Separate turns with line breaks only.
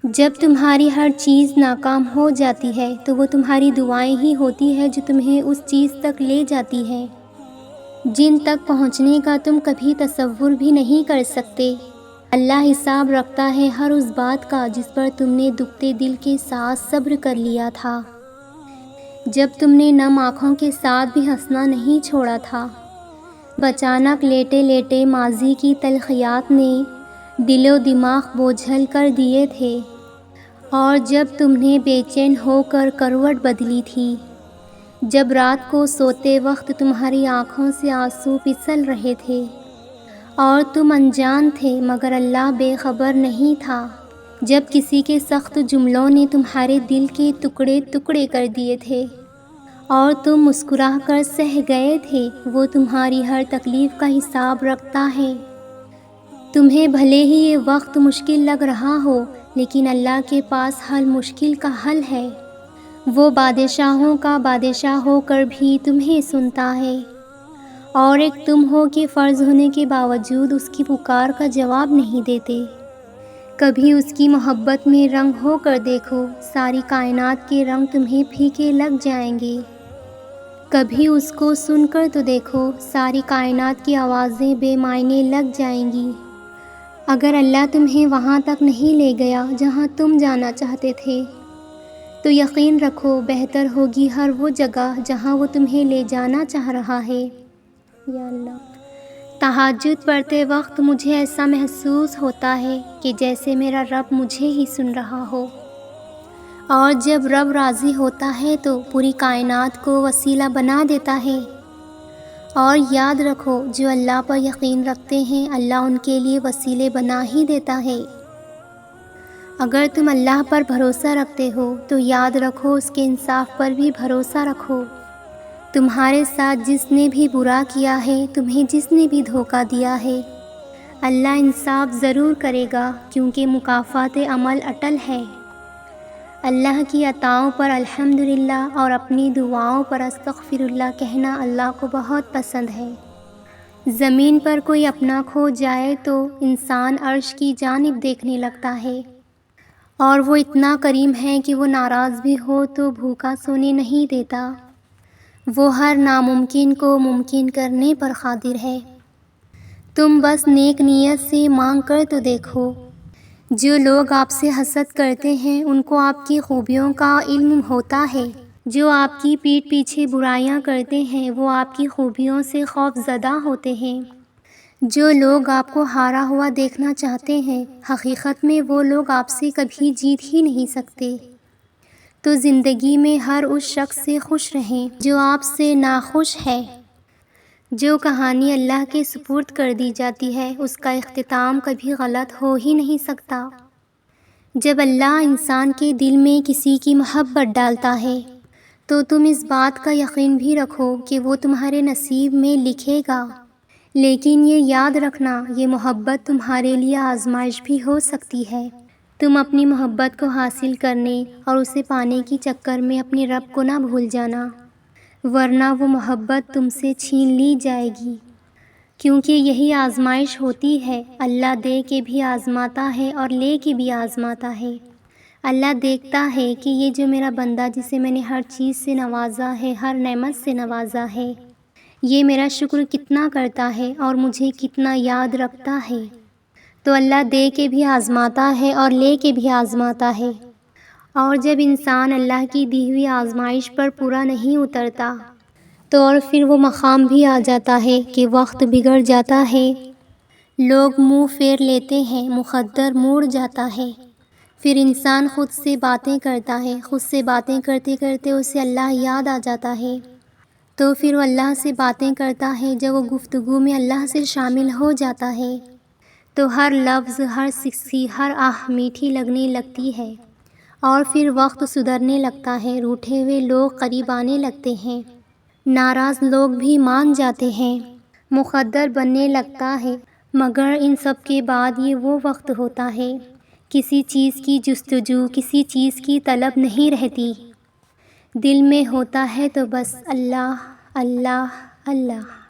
جب تمہاری ہر چیز ناکام ہو جاتی ہے تو وہ تمہاری دعائیں ہی ہوتی ہے جو تمہیں اس چیز تک لے جاتی ہیں جن تک پہنچنے کا تم کبھی تصور بھی نہیں کر سکتے۔ اللہ حساب رکھتا ہے ہر اس بات کا جس پر تم نے دکھتے دل کے ساتھ صبر کر لیا تھا، جب تم نے نم آنکھوں کے ساتھ بھی ہنسنا نہیں چھوڑا تھا۔ اچانک لیٹے لیٹے ماضی کی تلخیات نے دل و دماغ بوجھل کر دیے تھے، اور جب تم نے بے چین ہو کر کروٹ بدلی تھی، جب رات کو سوتے وقت تمہاری آنکھوں سے آنسو پھسل رہے تھے اور تم انجان تھے مگر اللہ بے خبر نہیں تھا، جب کسی کے سخت جملوں نے تمہارے دل کے ٹکڑے ٹکڑے کر دیے تھے اور تم مسکرا کر سہ گئے تھے، وہ تمہاری ہر تکلیف کا حساب رکھتا ہے۔ تمہیں بھلے ہی یہ وقت مشکل لگ رہا ہو لیکن اللہ کے پاس ہر مشکل کا حل ہے۔ وہ بادشاہوں کا بادشاہ ہو کر بھی تمہیں سنتا ہے، اور ایک تم ہو کہ فرض ہونے کے باوجود اس کی پکار کا جواب نہیں دیتے۔ کبھی اس کی محبت میں رنگ ہو کر دیکھو، ساری کائنات کے رنگ تمہیں پھیکے لگ جائیں گے۔ کبھی اس کو سن کر تو دیکھو، ساری کائنات کی آوازیں بے معنی لگ جائیں گی۔ اگر اللہ تمہیں وہاں تک نہیں لے گیا جہاں تم جانا چاہتے تھے تو یقین رکھو بہتر ہوگی ہر وہ جگہ جہاں وہ تمہیں لے جانا چاہ رہا ہے۔ یا اللہ، تہجد پڑھتے وقت مجھے ایسا محسوس ہوتا ہے کہ جیسے میرا رب مجھے ہی سن رہا ہو، اور جب رب راضی ہوتا ہے تو پوری کائنات کو وسیلہ بنا دیتا ہے۔ اور یاد رکھو جو اللہ پر یقین رکھتے ہیں اللہ ان کے لیے وسیلے بنا ہی دیتا ہے۔ اگر تم اللہ پر بھروسہ رکھتے ہو تو یاد رکھو اس کے انصاف پر بھی بھروسہ رکھو۔ تمہارے ساتھ جس نے بھی برا کیا ہے، تمہیں جس نے بھی دھوکہ دیا ہے، اللہ انصاف ضرور کرے گا کیونکہ مکافات عمل اٹل ہے۔ اللہ کی عطاؤں پر الحمدللہ اور اپنی دعاؤں پر استغفر اللہ کہنا اللہ کو بہت پسند ہے۔ زمین پر کوئی اپنا کھو جائے تو انسان عرش کی جانب دیکھنے لگتا ہے، اور وہ اتنا کریم ہے کہ وہ ناراض بھی ہو تو بھوکا سونے نہیں دیتا۔ وہ ہر ناممکن کو ممکن کرنے پر قادر ہے۔ تم بس نیک نیت سے مانگ کر تو دیکھو۔ جو لوگ آپ سے حسد کرتے ہیں ان کو آپ کی خوبیوں کا علم ہوتا ہے، جو آپ کی پیٹھ پیچھے برائیاں کرتے ہیں وہ آپ کی خوبیوں سے خوف زدہ ہوتے ہیں۔ جو لوگ آپ کو ہارا ہوا دیکھنا چاہتے ہیں حقیقت میں وہ لوگ آپ سے کبھی جیت ہی نہیں سکتے۔ تو زندگی میں ہر اس شخص سے خوش رہیں جو آپ سے ناخوش ہے۔ جو کہانی اللہ کے سپرد کر دی جاتی ہے اس کا اختتام کبھی غلط ہو ہی نہیں سکتا۔ جب اللہ انسان کے دل میں کسی کی محبت ڈالتا ہے تو تم اس بات کا یقین بھی رکھو کہ وہ تمہارے نصیب میں لکھے گا، لیکن یہ یاد رکھنا یہ محبت تمہارے لیے آزمائش بھی ہو سکتی ہے۔ تم اپنی محبت کو حاصل کرنے اور اسے پانے کی چکر میں اپنے رب کو نہ بھول جانا، ورنہ وہ محبت تم سے چھین لی جائے گی، کیونکہ یہی آزمائش ہوتی ہے۔ اللہ دے کے بھی آزماتا ہے اور لے کے بھی آزماتا ہے۔ اللہ دیکھتا ہے کہ یہ جو میرا بندہ جسے میں نے ہر چیز سے نوازا ہے، ہر نعمت سے نوازا ہے، یہ میرا شکر کتنا کرتا ہے اور مجھے کتنا یاد رکھتا ہے۔ تو اللہ دے کے بھی آزماتا ہے اور لے کے بھی آزماتا ہے، اور جب انسان اللہ کی دی ہوئی آزمائش پر پورا نہیں اترتا تو اور پھر وہ مقام بھی آ جاتا ہے کہ وقت بگڑ جاتا ہے، لوگ منہ پھیر لیتے ہیں، مقدر موڑ جاتا ہے، پھر انسان خود سے باتیں کرتا ہے، خود سے باتیں کرتے کرتے اسے اللہ یاد آ جاتا ہے، تو پھر وہ اللہ سے باتیں کرتا ہے۔ جب وہ گفتگو میں اللہ سے شامل ہو جاتا ہے تو ہر لفظ، ہر سکسی، ہر آہ میٹھی لگنے لگتی ہے، اور پھر وقت سدھرنے لگتا ہے، روٹھے ہوئے لوگ قریب آنے لگتے ہیں، ناراض لوگ بھی مان جاتے ہیں، مقدر بننے لگتا ہے۔ مگر ان سب کے بعد یہ وہ وقت ہوتا ہے کسی چیز کی جستجو، کسی چیز کی طلب نہیں رہتی، دل میں ہوتا ہے تو بس اللہ اللہ اللہ۔